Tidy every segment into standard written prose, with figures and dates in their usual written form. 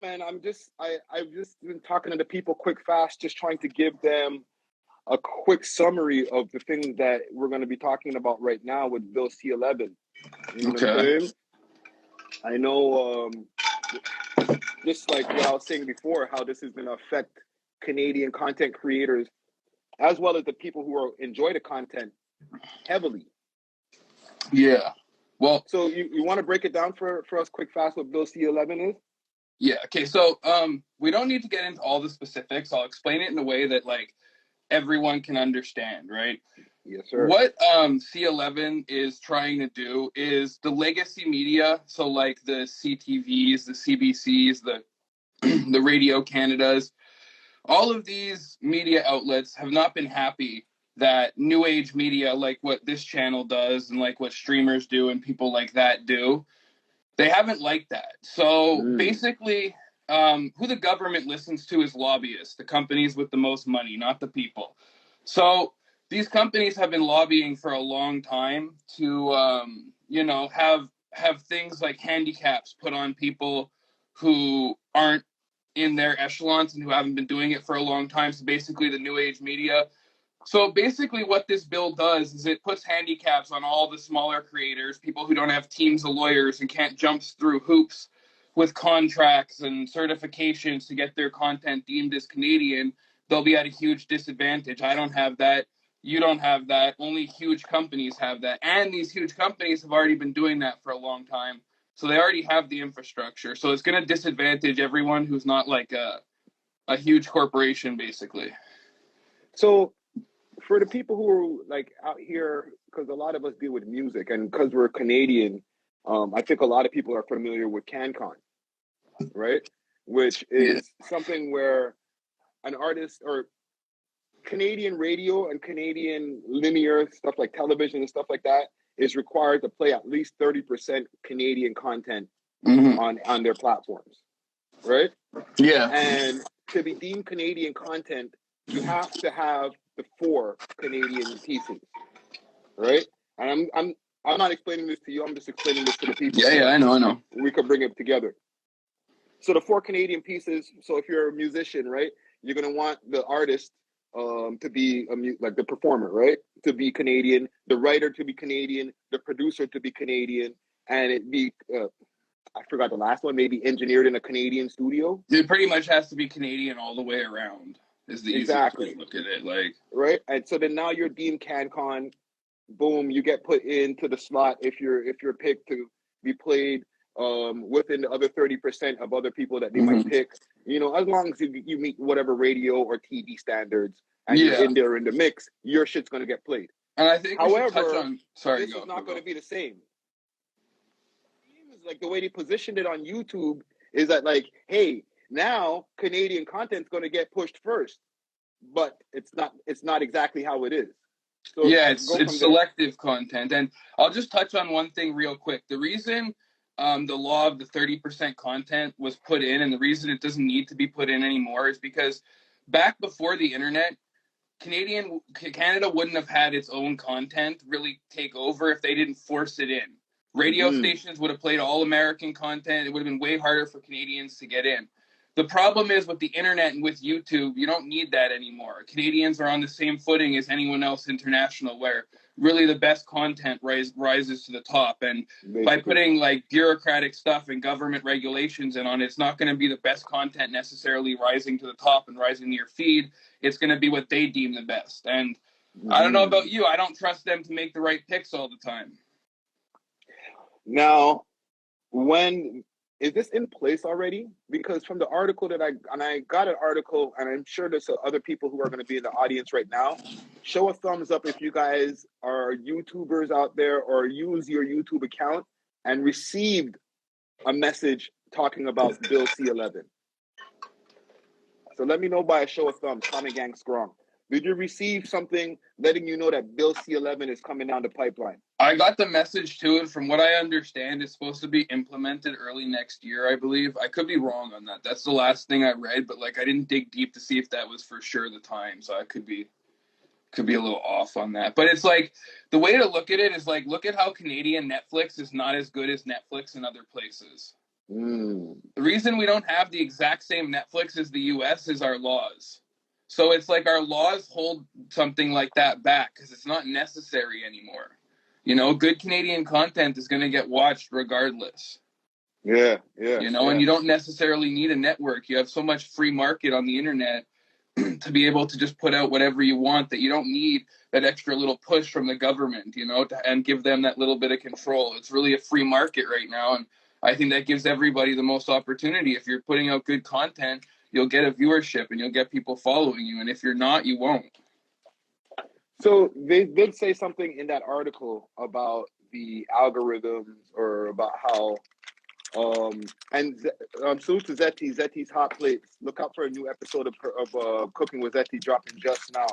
Man, I've just been talking to the people quick fast, just trying to give them a quick summary of the things that we're going to be talking about right now with Bill C11. You know what I'm Okay. saying? I know, just like what I was saying before, how this is going to affect Canadian content creators as well as the people who enjoy the content heavily. Yeah. Well, so you want to break it down for us quick fast what Bill C11 is? Yeah. Okay. So we don't need to get into all the specifics. I'll explain it in a way that like everyone can understand, right? Yes, sir. What C11 is trying to do is the legacy media, so like the CTVs, the CBCs, the the Radio Canadas, all of these media outlets have not been happy that new age media, like what this channel does and like what streamers do and people like that do, they haven't liked that. So basically, who the government listens to is lobbyists, the companies with the most money, not the people. So these companies have been lobbying for a long time to, have things like handicaps put on people who aren't in their echelons and who haven't been doing it for a long time. So basically, the new age media. So basically what this bill does is it puts handicaps on all the smaller creators, people who don't have teams of lawyers and can't jump through hoops with contracts and certifications to get their content deemed as Canadian. They'll be at a huge disadvantage. I don't have that. You don't have that. Only huge companies have that. And these huge companies have already been doing that for a long time. So they already have the infrastructure. So it's going to disadvantage everyone who's not like a huge corporation, basically. So for the people who are like out here, because a lot of us deal with music, and because we're Canadian, I think a lot of people are familiar with CanCon, right? Which is something where an artist or Canadian radio and Canadian linear stuff like television and stuff like that is required to play at least 30% Canadian content on their platforms, right? Yeah. And to be deemed Canadian content, you have to have the 4 Canadian pieces, right? And I'm not explaining this to you. I'm just explaining this to the people. Yeah, I know. We could bring it together. So the 4 Canadian pieces. So if you're a musician, right, you're gonna want the artist to be like the performer, right, to be Canadian, the writer to be Canadian, the producer to be Canadian, and it be I forgot the last one, maybe engineered in a Canadian studio. It pretty much has to be Canadian all the way around. Is the easiest way to look at it, like, right? And so then now you're deemed CanCon. Boom, you get put into the slot if you're picked to be played within the other 30% of other people that they might pick. You know, as long as you meet whatever radio or TV standards and you're in there in the mix, your shit's gonna get played. And I think, however, this is not going to be the same. Like the way they positioned it on YouTube is that like, hey, now Canadian content's going to get pushed first, but it's not exactly how it is. So yeah, it's selective content. And I'll just touch on one thing real quick. The reason the law of the 30% content was put in, and the reason it doesn't need to be put in anymore, is because back before the internet, Canada wouldn't have had its own content really take over if they didn't force it in. Radio stations would have played all American content. It would have been way harder for Canadians to get in. The problem is with the internet and with YouTube, you don't need that anymore. Canadians are on the same footing as anyone else international, where really the best content rises to the top. And by putting like bureaucratic stuff and government regulations in on it, it's not going to be the best content necessarily rising to the top and rising to your feed. It's going to be what they deem the best. And I don't know about you. I don't trust them to make the right picks all the time. Now, when is this in place already? Because from the article that I got an article, and I'm sure there's other people who are going to be in the audience right now. Show a thumbs up if you guys are YouTubers out there or use your YouTube account and received a message talking about Bill C11. So let me know by a show of thumbs. Tommy Gang Strong. Did you receive something letting you know that Bill C11 is coming down the pipeline? I got the message to it. From what I understand, it's supposed to be implemented early next year, I believe. I could be wrong on that. That's the last thing I read, but like I didn't dig deep to see if that was for sure the time, so I could be a little off on that. But it's like the way to look at it is like look at how Canadian Netflix is not as good as Netflix in other places. Mm. The reason we don't have the exact same Netflix as the US is our laws. So it's like our laws hold something like that back because it's not necessary anymore. You know, good Canadian content is going to get watched regardless. Yeah, yeah, You know, yeah. and you don't necessarily need a network. You have so much free market on the internet to be able to just put out whatever you want that you don't need that extra little push from the government, you know, and give them that little bit of control. It's really a free market right now. And I think that gives everybody the most opportunity. If you're putting out good content, you'll get a viewership and you'll get people following you. And if you're not, you won't. So they did say something in that article about the algorithms or about how and salute to Zetti's Hot Plates. Look out for a new episode of Cooking with Zetti dropping just now.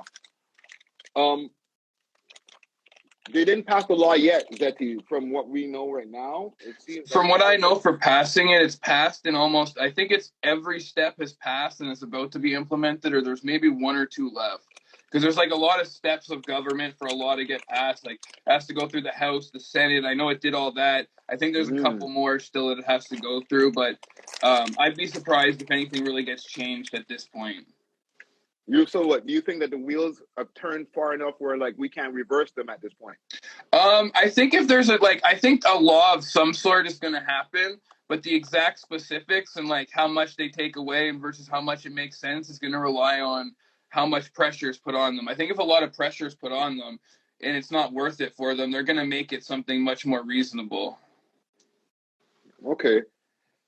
They didn't pass the law yet, Zetti. From what we know right now, it seems like From what I know, for passing it, it's passed in almost, I think it's every step has passed and it's about to be implemented, or there's maybe one or two left. Because there's like a lot of steps of government for a law to get passed. Like it has to go through the House, the Senate. I know it did all that. I think there's a couple more still that it has to go through, but I'd be surprised if anything really gets changed at this point. So what do you think that the wheels have turned far enough where like we can't reverse them at this point? I think if there's I think a law of some sort is going to happen, but the exact specifics and like how much they take away versus how much it makes sense is going to rely on how much pressure is put on them. I think if a lot of pressure is put on them and it's not worth it for them, they're going to make it something much more reasonable. Okay.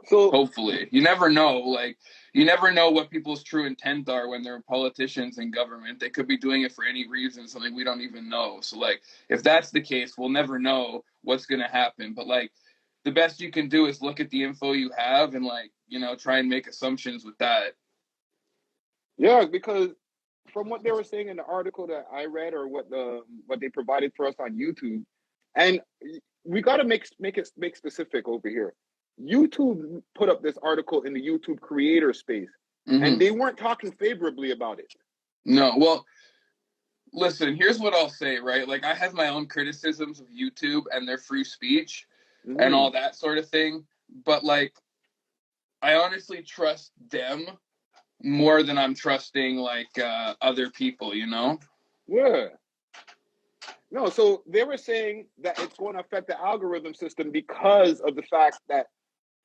So hopefully, you never know. Like, you never know what people's true intent are when they're politicians in government. They could be doing it for any reason, something we don't even know. So, like, if that's the case, we'll never know what's going to happen. But, like, the best you can do is look at the info you have and, like, you know, try and make assumptions with that. Yeah, because from what they were saying in the article that I read or what they provided for us on YouTube, and we got to make specific over here. YouTube put up this article in the YouTube creator space, and they weren't talking favorably about it. No, well, listen, here's what I'll say, right? Like, I have my own criticisms of YouTube and their free speech and all that sort of thing, but, like, I honestly trust them more than I'm trusting, like, other people, you know? Yeah. No, so they were saying that it's going to affect the algorithm system because of the fact that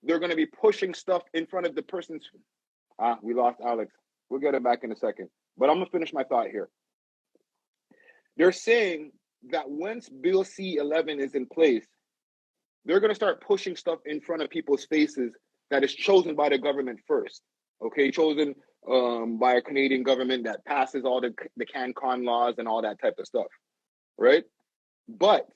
they're going to be pushing stuff in front of the person's. We lost Alex. We'll get it back in a second. But I'm going to finish my thought here. They're saying that once Bill C11 is in place, they're going to start pushing stuff in front of people's faces that is chosen by the government first. Okay, chosen by a Canadian government that passes all the CanCon laws and all that type of stuff, right? But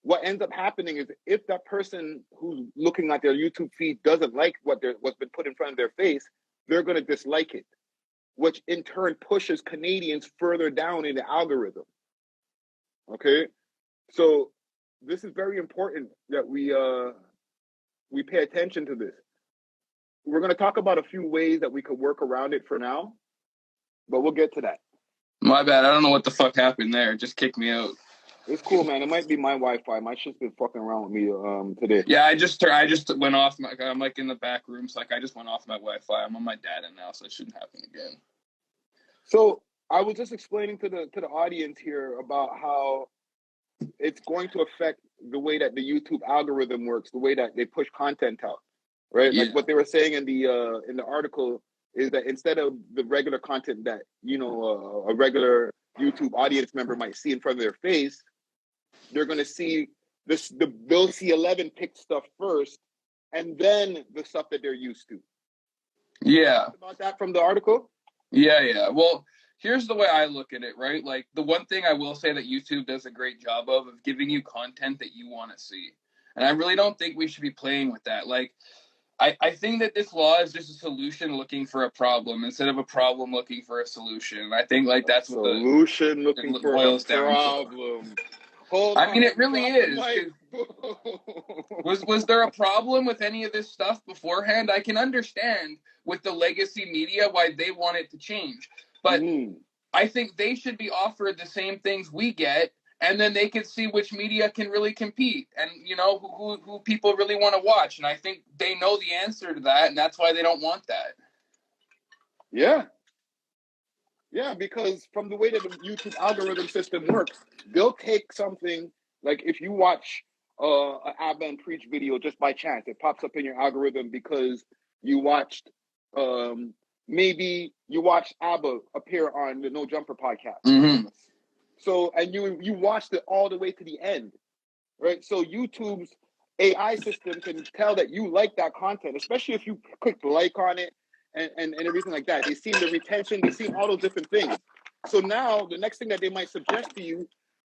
what ends up happening is if that person who's looking at their YouTube feed doesn't like what's been put in front of their face, they're going to dislike it, which in turn pushes Canadians further down in the algorithm. Okay, so this is very important that we pay attention to this. We're going to talk about a few ways that we could work around it for now, but we'll get to that. My bad. I don't know what the fuck happened there. It just kicked me out. It's cool, man. It might be my Wi-Fi. My shit's been fucking around with me today. Yeah, I just went off. I'm like in the back room, so like I just went off my Wi-Fi. I'm on my data now, so it shouldn't happen again. So I was just explaining to the audience here about how it's going to affect the way that the YouTube algorithm works, the way that they push content out, right? Yeah. Like what they were saying in the article is that instead of the regular content that a regular YouTube audience member might see in front of their face, they're going to see the Bill C11 picked stuff first, and then the stuff that they're used to. Yeah. About that from the article? Yeah. Well, here's the way I look at it, right? Like, the one thing I will say that YouTube does a great job of giving you content that you want to see. And I really don't think we should be playing with that. Like, I think that this law is just a solution looking for a problem instead of a problem looking for a solution. I think like that's what the solution looking for a problem. I mean, it really is. Was there a problem with any of this stuff beforehand? I can understand with the legacy media why they want it to change, but I think they should be offered the same things we get and then they can see which media can really compete, and you know who people really want to watch. And I think they know the answer to that, and that's why they don't want that. Yeah. Yeah, because from the way that the YouTube algorithm system works, they'll take something like if you watch an Abba and Preach video just by chance, it pops up in your algorithm because you watched maybe you watched Abba appear on the No Jumper podcast. Mm-hmm. So and you watched it all the way to the end, right? So YouTube's AI system can tell that you like that content, especially if you click like on it and everything like that. They've seen the retention, they've seen all those different things. So now the next thing that they might suggest to you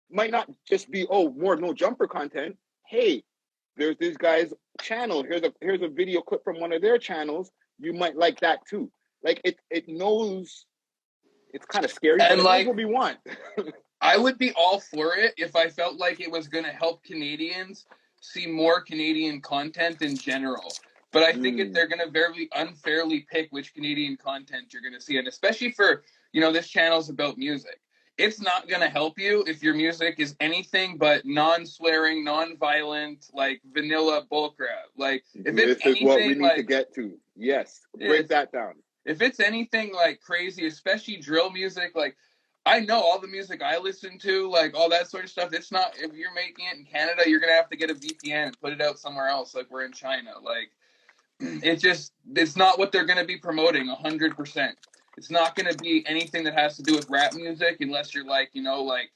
might not just be, oh, more No Jumper content. Hey, there's this guy's channel. Here's a video clip from one of their channels. You might like that too. Like it knows. It's kind of scary, but And it like, knows what we want. I would be all for it if I felt like it was going to help Canadians see more Canadian content in general. But I think they're going to very unfairly pick which Canadian content you're going to see. And especially for, you know, this channel's about music. It's not going to help you if your music is anything but non-swearing, non-violent, like vanilla bullcrap. Like, if This it's is what we anything need to like, get to. Yes, break that down. if it's anything like crazy, especially drill music, like, I know all the music I listen to, like all that sort of stuff. It's not, if you're making it in Canada, you're going to have to get a VPN and put it out somewhere else, like we're in China. Like, it's not what they're going to be promoting 100%. It's not going to be anything that has to do with rap music unless you're like, you know, like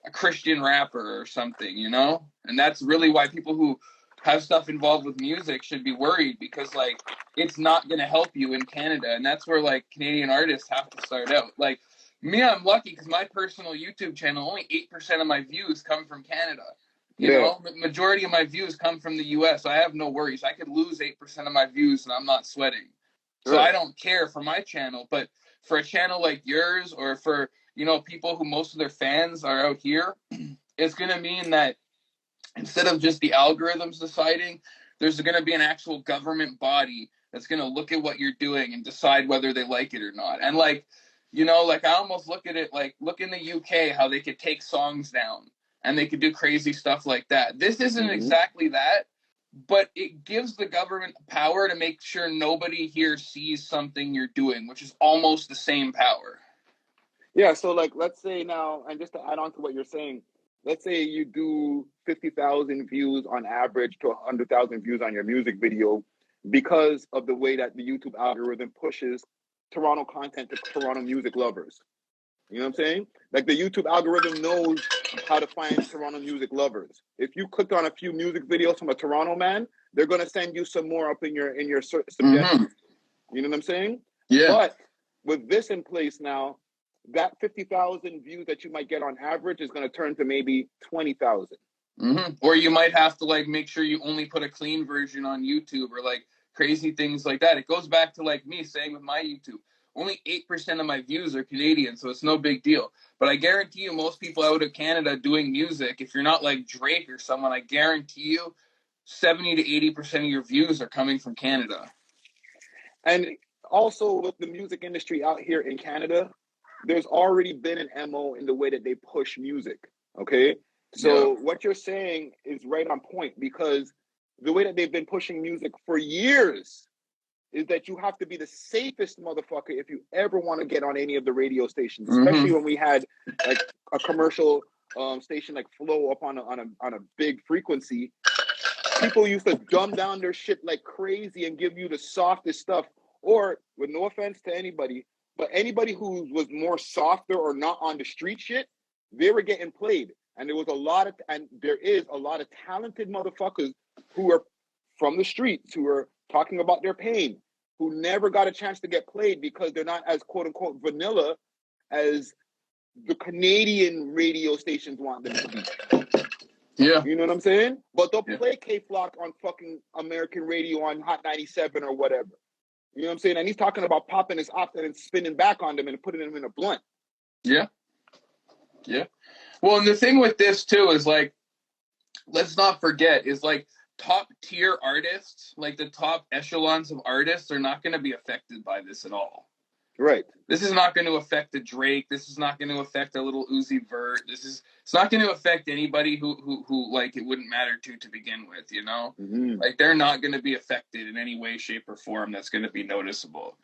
a Christian rapper or something, you know? And that's really why people who have stuff involved with music should be worried, because like it's not going to help you in Canada. And that's where like Canadian artists have to start out. Like me, I'm lucky because my personal YouTube channel, only 8% of my views come from Canada. You know, the majority of my views come from the US. So I have no worries. I could lose 8% of my views and I'm not sweating. So I don't care for my channel. But for a channel like yours, or for, you know, people who most of their fans are out here, it's going to mean that instead of just the algorithms deciding, there's going to be an actual government body that's going to look at what you're doing and decide whether they like it or not. And like, you know, like I almost look at it like, look in the UK, how they could take songs down and they could do crazy stuff like that. This isn't exactly that, but it gives the government power to make sure nobody here sees something you're doing, which is almost the same power. Yeah, so like let's say now, and just to add on to what you're saying, let's say you do 50,000 views on average to 100,000 views on your music video because of the way that the YouTube algorithm pushes Toronto content to Toronto music lovers. You know what I'm saying? Like the YouTube algorithm knows how to find Toronto music lovers. If you clicked on a few music videos from a Toronto man, they're gonna send you some more up in your suggestions. You know what I'm saying? Yeah. But with this in place now, that 50,000 views that you might get on average is going to turn to maybe 20,000. Or you might have to like make sure you only put a clean version on YouTube, or like crazy things like that. It goes back to like me saying with my YouTube, only 8% of my views are Canadian, so it's no big deal. But I guarantee you, most people out of Canada doing music, if you're not like Drake or someone, I guarantee you 70 to 80% of your views are coming from Canada. And also with the music industry out here in Canada, there's already been an MO in the way that they push music. Okay. So what you're saying is right on point, because the way that they've been pushing music for years is that you have to be the safest motherfucker if you ever want to get on any of the radio stations, especially when we had like a commercial station like Flow up on a big frequency. People used to dumb down their shit like crazy and give you the softest stuff. Or, with no offense to anybody, but anybody who was more softer or not on the street shit, they were getting played. And there is a lot of talented motherfuckers who are from the streets, who are talking about their pain, who never got a chance to get played because they're not as quote unquote vanilla as the Canadian radio stations want them to be. Yeah. You know what I'm saying? But they'll play K-Flock on fucking American radio on Hot 97 or whatever. You know what I'm saying? And he's talking about popping his op and spinning back on them and putting them in a blunt. Yeah. Yeah. Well, and the thing with this too is like, let's not forget, is like top tier artists, like the top echelons of artists, are not going to be affected by this at all. Right. This is not going to affect the Drake. This is not going to affect a little Uzi Vert. It's not going to affect anybody who like it wouldn't matter to begin with, you know? Mm-hmm. Like they're not going to be affected in any way, shape, or form that's going to be noticeable.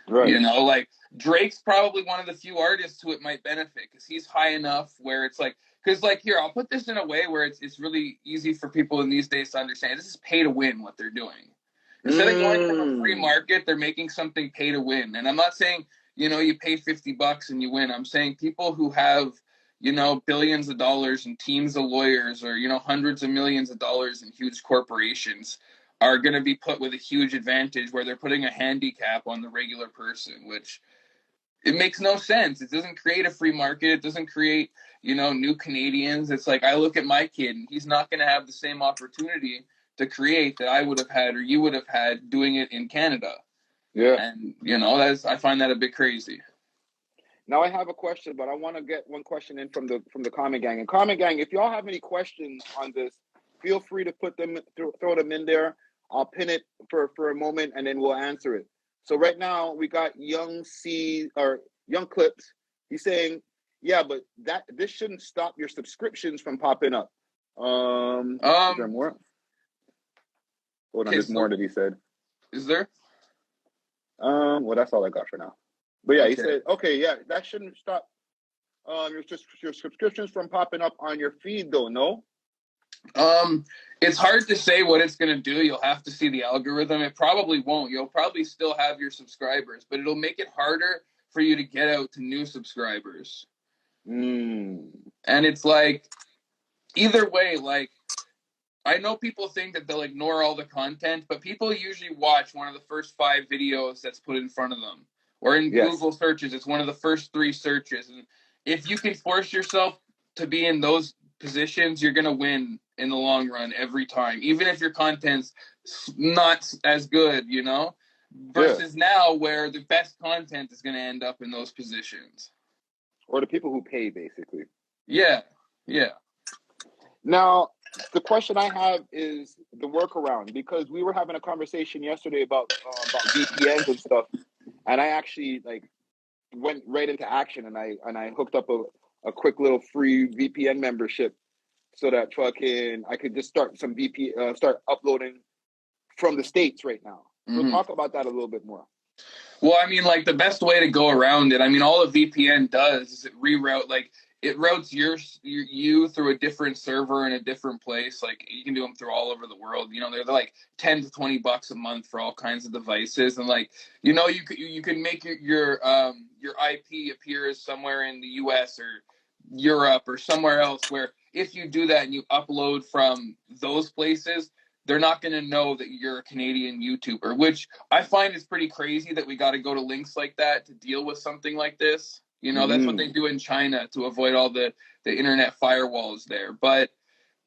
Right. You know, like Drake's probably one of the few artists who it might benefit because he's high enough where it's like, because like here, I'll put this in a way where it's really easy for people in these days to understand. This is pay to win what they're doing. Instead of going from a free market, they're making something pay to win. And I'm not saying, you know, you pay $50 and you win. I'm saying people who have, you know, billions of dollars and teams of lawyers or, you know, hundreds of millions of dollars in huge corporations are going to be put with a huge advantage where they're putting a handicap on the regular person, which it makes no sense. It doesn't create a free market. It doesn't create, you know, new Canadians. It's like I look at my kid and he's not going to have the same opportunity to create that I would have had or you would have had doing it in Canada. Yeah. And, you know, I find that a bit crazy. Now I have a question, but I want to get one question in from the comment gang. And comment gang, if y'all have any questions on this, feel free to put them throw them in there. I'll pin it for a moment and then we'll answer it. So right now we got Young Clips. He's saying, yeah, but this shouldn't stop your subscriptions from popping up. Is there more? Hold on, there's more that he said. Is there? Well, that's all I got for now. But yeah, he said, okay, yeah, that shouldn't stop your subscriptions from popping up on your feed, though, no? It's hard to say what it's going to do. You'll have to see the algorithm. It probably won't. You'll probably still have your subscribers, but it'll make it harder for you to get out to new subscribers. And it's like, either way, like, I know people think that they'll ignore all the content, but people usually watch one of the first 5 videos that's put in front of them. Or in Google searches, it's one of the first 3 searches. And if you can force yourself to be in those positions, you're going to win in the long run every time, even if your content's not as good, you know, versus now where the best content is going to end up in those positions. Or the people who pay, basically. Yeah. Now, the question I have is the workaround, because we were having a conversation yesterday about VPNs and stuff, and I actually like went right into action and I hooked up a quick little free VPN membership so that I could just start start uploading from the States right now. We'll talk about that a little bit more. Well, I mean, like the best way to go around it, I mean, all a VPN does is it routes you through a different server in a different place. Like you can do them through all over the world. You know, they're like $10 to $20 a month for all kinds of devices, and like you know, you can make your IP appear as somewhere in the U.S. or Europe or somewhere else. Where if you do that and you upload from those places, they're not going to know that you're a Canadian YouTuber, which I find is pretty crazy that we got to go to links like that to deal with something like this. You know, that's what they do in China to avoid all the internet firewalls there. But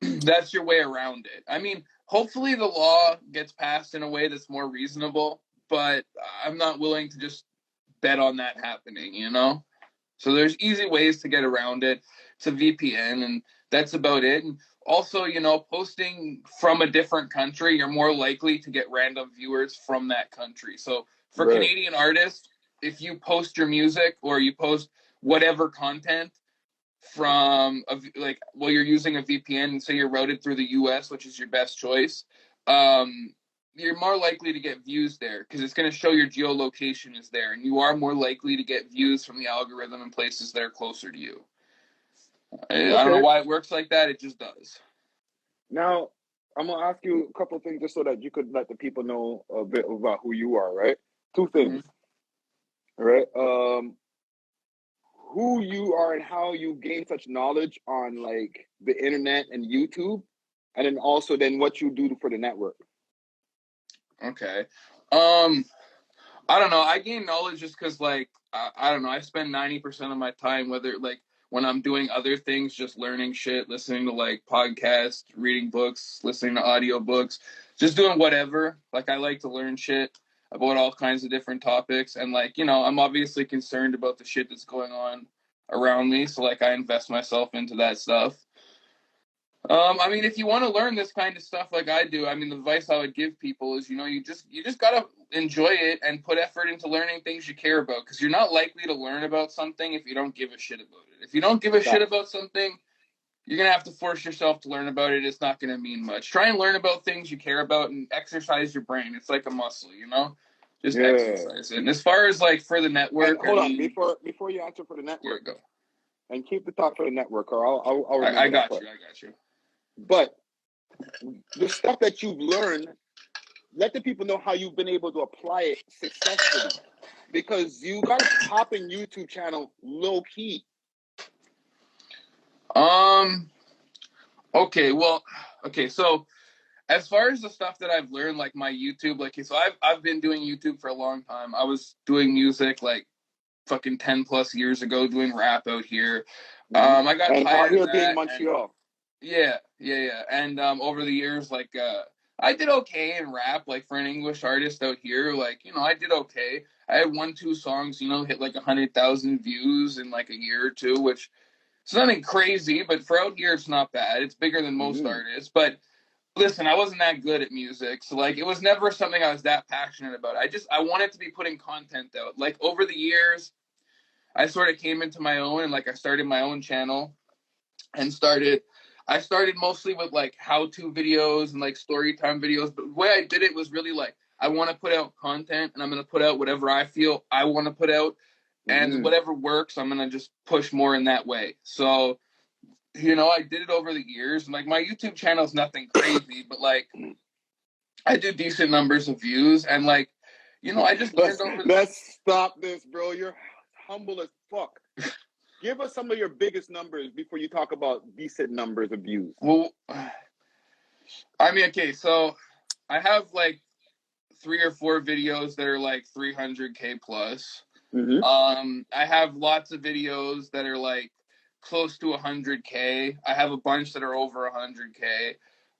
that's your way around it. I mean, hopefully the law gets passed in a way that's more reasonable, but I'm not willing to just bet on that happening, you know? So there's easy ways to get around it. It's a VPN, and that's about it. And also, you know, posting from a different country, you're more likely to get random viewers from that country. So for Canadian artists, if you post your music or you post whatever content from you're using a VPN and say you're routed through the US, which is your best choice, you're more likely to get views there because it's going to show your geolocation is there, and you are more likely to get views from the algorithm in places that are closer to you. I don't know why it works like that. It just does. Now, I'm going to ask you a couple of things just so that you could let the people know a bit about who you are, right? 2 things, right? Who you are and how you gain such knowledge on like the internet and YouTube, and then also what you do for the network. Okay. I don't know. I gain knowledge just because like, I don't know. I spend 90% of my time, whether like when I'm doing other things, just learning shit, listening to like podcasts, reading books, listening to audiobooks, just doing whatever. Like I like to learn shit about all kinds of different topics. And like, you know, I'm obviously concerned about the shit that's going on around me. So like I invest myself into that stuff. I mean, if you want to learn this kind of stuff like I do, I mean, the advice I would give people is, you just gotta enjoy it and put effort into learning things you care about, because you're not likely to learn about something if you don't give a shit about it. If you don't give a shit about something, you're gonna have to force yourself to learn about it. It's not gonna mean much. Try and learn about things you care about and exercise your brain. It's like a muscle, just Yeah. exercise it. And as far as like for the And network, I hold on, mean, before you answer for the here we network, go. and keep the thought for the network, or I'll I remember that got part. you. I got you. But the stuff that you've learned, let the people know how you've been able to apply it successfully, because you got a popping YouTube channel low key. Okay. Well. Okay. So as far as the stuff that I've learned, like my YouTube, like so I've been doing YouTube for a long time. I was doing music like fucking 10+ years ago, doing rap out here. I got And out tired of here being that, and Montreal. yeah. And over the years, like I did okay in rap, like for an English artist out here, like I did okay. I had 1, 2 songs, hit like 100,000 views in like a year or two, which it's nothing crazy, but for out here, it's not bad. It's bigger than most artists, but listen, I wasn't that good at music, so like it was never something I was that passionate about. I wanted to be putting content out. Like over the years, I sort of came into my own, and like I started my own channel and I started mostly with like how-to videos and like story time videos, but the way I did it was really like I want to put out content, and I'm going to put out whatever I feel I want to put out, and whatever works, I'm going to just push more in that way. So I did it over the years, and like my YouTube channel is nothing crazy, but like I do decent numbers of views, and like I just learned over. Let's stop this, bro. You're humble as fuck. Give us some of your biggest numbers before you talk about decent numbers of views. Well, I mean, okay, so I have like 3 or 4 videos that are like 300K plus. I have lots of videos that are like close to 100K. I have a bunch that are over 100K.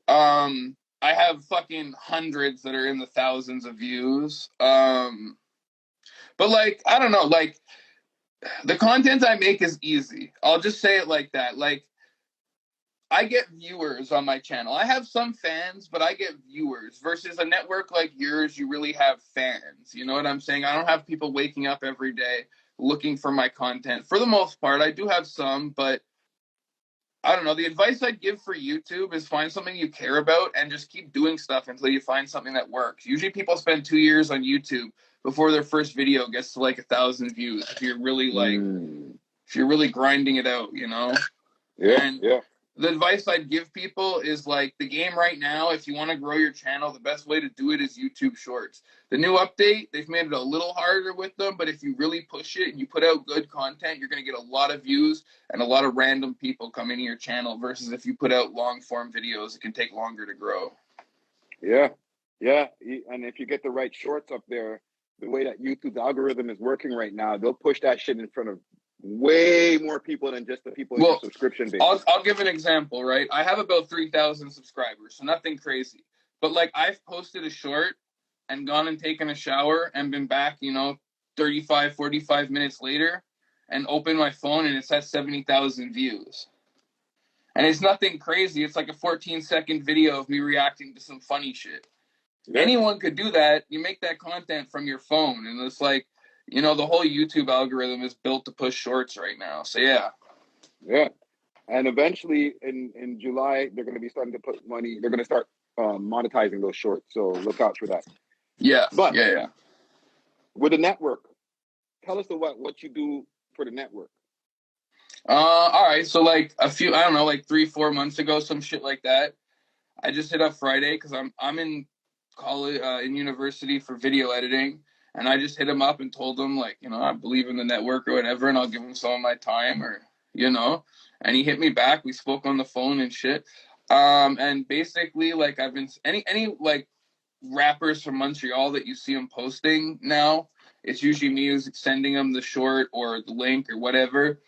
I have fucking hundreds that are in the thousands of views. But like, I don't know, like the content I make is easy. I'll just say it like that. Like, I get viewers on my channel. I have some fans, but I get viewers versus a network like yours. You really have fans. You know what I'm saying? I don't have people waking up every day looking for my content. For the most part, I do have some, but I don't know. The advice I'd give for YouTube is find something you care about and just keep doing stuff until you find something that works. Usually people spend 2 years on YouTube before their first video gets to like 1,000 views. If you're really grinding it out, Yeah. The advice I'd give people is like the game right now, if you want to grow your channel, the best way to do it is YouTube Shorts. The new update, they've made it a little harder with them, but if you really push it and you put out good content, you're going to get a lot of views and a lot of random people coming to your channel versus if you put out long form videos, it can take longer to grow. Yeah. And if you get the right shorts up there, the way that YouTube's algorithm is working right now, they'll push that shit in front of way more people than just the people in your subscription base. I'll give an example, right? I have about 3,000 subscribers, so nothing crazy. But like I've posted a short and gone and taken a shower and been back, 35, 45 minutes later and opened my phone and it's at 70,000 views. And it's nothing crazy. It's like a 14-second video of me reacting to some funny shit. Yeah. Anyone could do that. You make that content from your phone, and it's like, the whole YouTube algorithm is built to push shorts right now. So yeah. Yeah. And eventually in July, they're going to be starting to put money. They're going to start monetizing those shorts. So look out for that. Yeah. But yeah. With the network, tell us what you do for the network. All right. So like I don't know, like 3-4 months ago, some shit like that. I just hit up Friday because I'm in college, in university for video editing. And I just hit him up and told him, like, I believe in the network or whatever, and I'll give him some of my time and he hit me back. We spoke on the phone and shit. And basically, like, I've been, any like, rappers from Montreal that you see them posting now, it's usually me sending them the short or the link or whatever.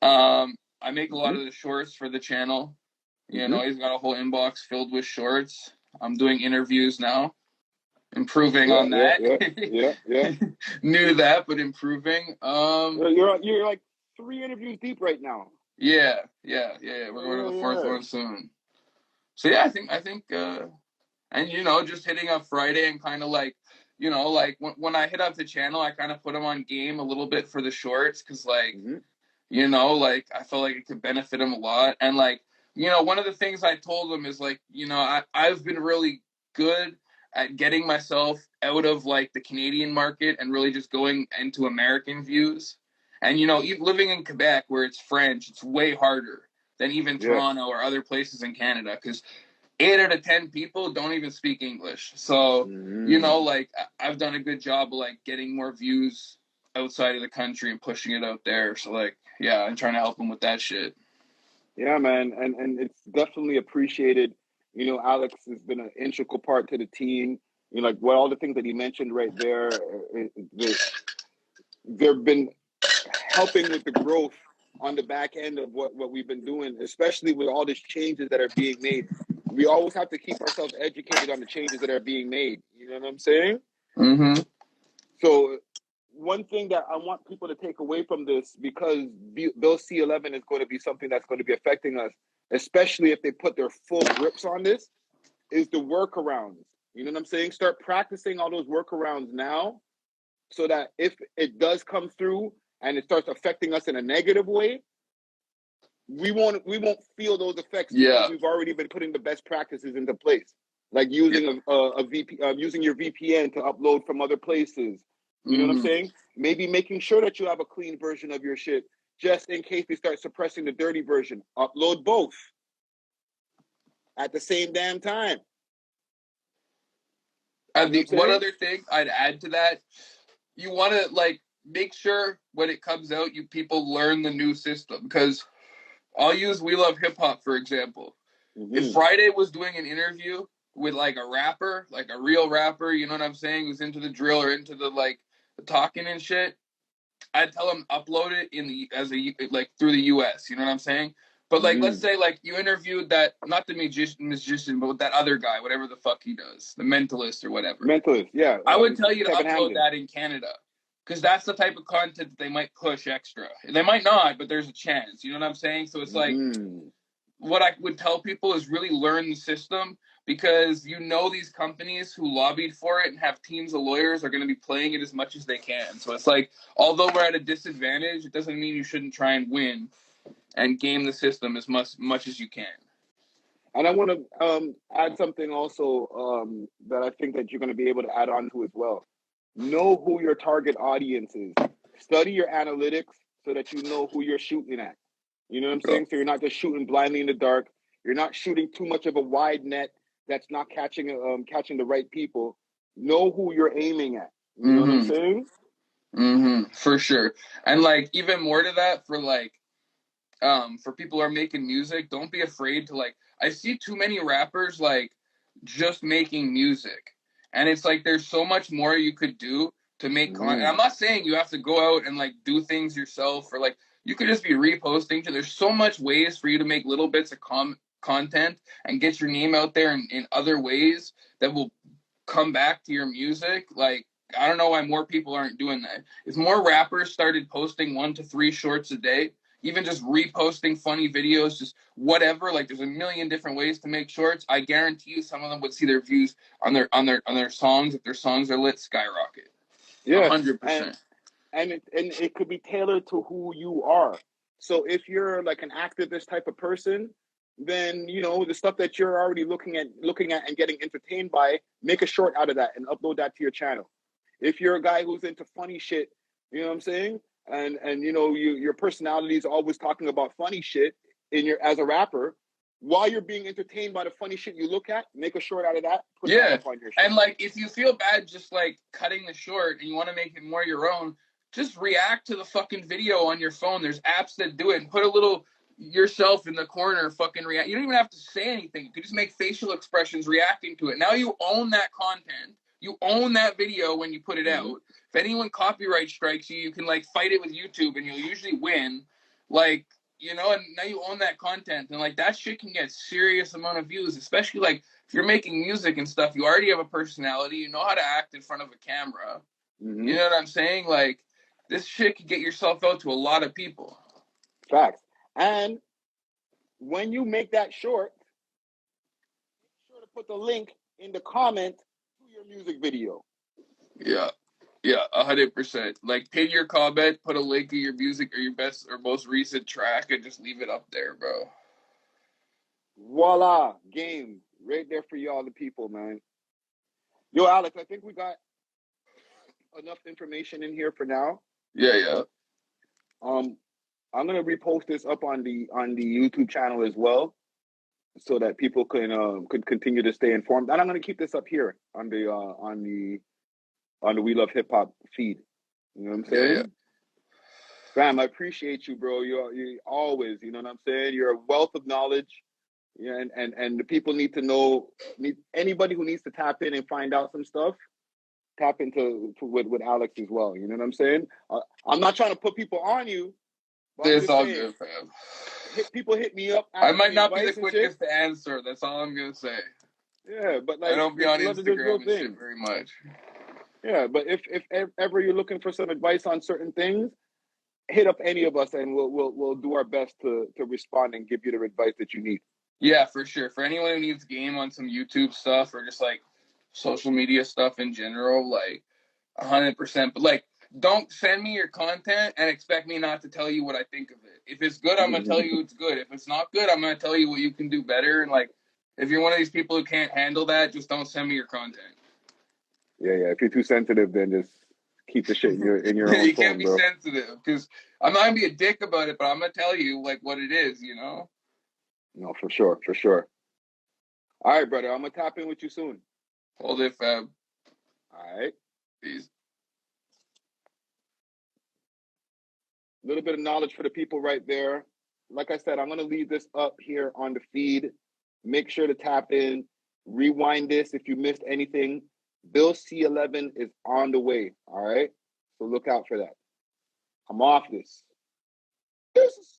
I make a lot of the shorts for the channel. He's got a whole inbox filled with shorts. I'm doing interviews now. Improving on that. Yeah. New to that, but improving. You're like 3 interviews deep right now. Yeah. We're going to the 4th one soon. So yeah, I think, and you know, just hitting up Friday and kind of like, you know, like when I hit up the channel, I kind of put them on game a little bit for the shorts because like, Mm-hmm. you know, like I felt like it could benefit him a lot. And like, you know, one of the things I told him is like, you know, I've been really good at getting myself out of like the Canadian market and really just going into American views. And you know, even living in Quebec where it's French, it's way harder than even Yeah. Toronto or other places in Canada because 8 out of 10 people don't even speak English. So, you know, Mm-hmm. like I've done a good job of like getting more views outside of the country and pushing it out there. So like, yeah, I'm trying to help them with that shit. Yeah, man, and it's definitely appreciated. You know, Alex has been an integral part to the team. You know, like what all the things that he mentioned right there, they've been helping with the growth on the back end of what we've been doing, especially with all these changes that are being made. We always have to keep ourselves educated on the changes that are being made. You know what I'm saying? Mm-hmm. So one thing that I want people to take away from this, because Bill C11 is going to be something that's going to be affecting us, especially if they put their full grips on this, is the workarounds. You know what I'm saying? Start practicing all those workarounds now so that if it does come through and it starts affecting us in a negative way, we won't feel those effects because Yeah. we've already been putting the best practices into place, like Yeah. using using your VPN to upload from other places. You know what I'm Mm-hmm. saying? Maybe making sure that you have a clean version of your shit, just in case they start suppressing the dirty version. Upload both at the same damn time. You And know what the I'm one saying? other thing I'd add to that, you want to like make sure when it comes out, you people learn the new system because I'll use We Love Hip Hop for example. If Mm-hmm. Friday was doing an interview with like a rapper, like a real rapper, you know what I'm saying, who's into the drill or into the like the talking and shit, I'd tell him upload it in the as a like through the US, you know what I'm saying? But like let's Mm-hmm. say like you interviewed that not the magician, but that other guy, whatever the fuck he does, the mentalist or whatever. Mentalist, yeah. I would tell you to Kevin upload Hamden. that in Canada. Because that's the type of content that they might push extra. They might not, but there's a chance. You know what I'm saying? So it's like Mm-hmm. what I would tell people is really learn the system because you know these companies who lobbied for it and have teams of lawyers are going to be playing it as much as they can. So it's like, although we're at a disadvantage, it doesn't mean you shouldn't try and win and game the system as much as you can. And I want to add something also that I think that you're going to be able to add on to as well. Know who your target audience is. Study your analytics so that you know who you're shooting at. You know what I'm saying? So you're not just shooting blindly in the dark. You're not shooting too much of a wide net that's not catching the right people. Know who you're aiming at. You know what I'm Mm-hmm. saying? Mm-hmm. For sure. And like even more to that for people who are making music, don't be afraid to like I see too many rappers like just making music. And it's like there's so much more you could do to make content. Mm-hmm. I'm not saying you have to go out and like do things yourself or like you could just be reposting to there's so much ways for you to make little bits of content and get your name out there in other ways that will come back to your music. Like I don't know why more people aren't doing that. If more rappers started posting 1 to 3 shorts a day, even just reposting funny videos, just whatever. Like there's a million different ways to make shorts. I guarantee you, some of them would see their views on their songs if their songs are lit skyrocket. a Yeah. hundred And percent. and it could be tailored to who you are. So if you're like an activist type of person, then you know the stuff that you're already looking at and getting entertained by, make a short out of that and upload that to your channel. If you're a guy who's into funny shit, you know what I'm saying? And you know your personality is always talking about funny shit in your as a rapper. While you're being entertained by the funny shit you look at, make a short out of that, put that Yeah. up on your shit. And like if you feel bad just like cutting the short and you want to make it more your own, just react to the fucking video on your phone. There's apps that do it and put a little yourself in the corner fucking react. You don't even have to say anything. You could just make facial expressions reacting to it. Now you own that content. You own that video when you put it Mm-hmm. out. If anyone copyright strikes you, you can like fight it with YouTube and you'll usually win. Like, you know, and now you own that content and like that shit can get serious amount of views, especially like if you're making music and stuff, you already have a personality. You know how to act in front of a camera. Mm-hmm. You know what I'm saying? Like, this shit could get yourself out to a lot of people. Facts. And when you make that short, put the link in the comment to your music video. Yeah. Yeah, 100%. Like, pin your comment, put a link of your music or your best or most recent track, and just leave it up there, bro. Voila, game right there for y'all, the people, man. Yo, Alex, I think we got enough information in here for now. Yeah. I'm gonna repost this up on the YouTube channel as well, so that people could continue to stay informed. And I'm gonna keep this up here on the We Love Hip Hop feed. You know what I'm saying? Yeah. Fam, I appreciate you, bro. You always, you know what I'm saying? You're a wealth of knowledge. Yeah, and the people need to know. Anybody who needs to tap in and find out some stuff, tap into with Alex as well. You know what I'm saying? I'm not trying to put people on you, but I'm It's just all saying, good, fam. people hit me up I asking might me not be the advice and shit. quickest to answer. That's all I'm going to say. Yeah, but I like, don't be on there's real Instagram and shit things. very much. Yeah, but if ever you're looking for some advice on certain things, hit up any of us, and we'll do our best to respond and give you the advice that you need. Yeah, for sure. For anyone who needs game on some YouTube stuff or just like social media stuff in general, like 100%. But like, don't send me your content and expect me not to tell you what I think of it. If it's good, I'm gonna tell you it's good. If it's not good, I'm gonna tell you what you can do better. And like, if you're one of these people who can't handle that, just don't send me your content. Yeah. If you're too sensitive, then just keep the shit in your own You can't phone, be bro. sensitive because I'm not gonna be a dick about it, but I'm gonna tell you like what it is, you know? No, for sure. All right, brother. I'm gonna tap in with you soon. Hold it, fab. All right. Peace. A little bit of knowledge for the people right there. Like I said, I'm gonna leave this up here on the feed. Make sure to tap in, rewind this if you missed anything. Bill C11 is on the way. All right. So look out for that. I'm off this.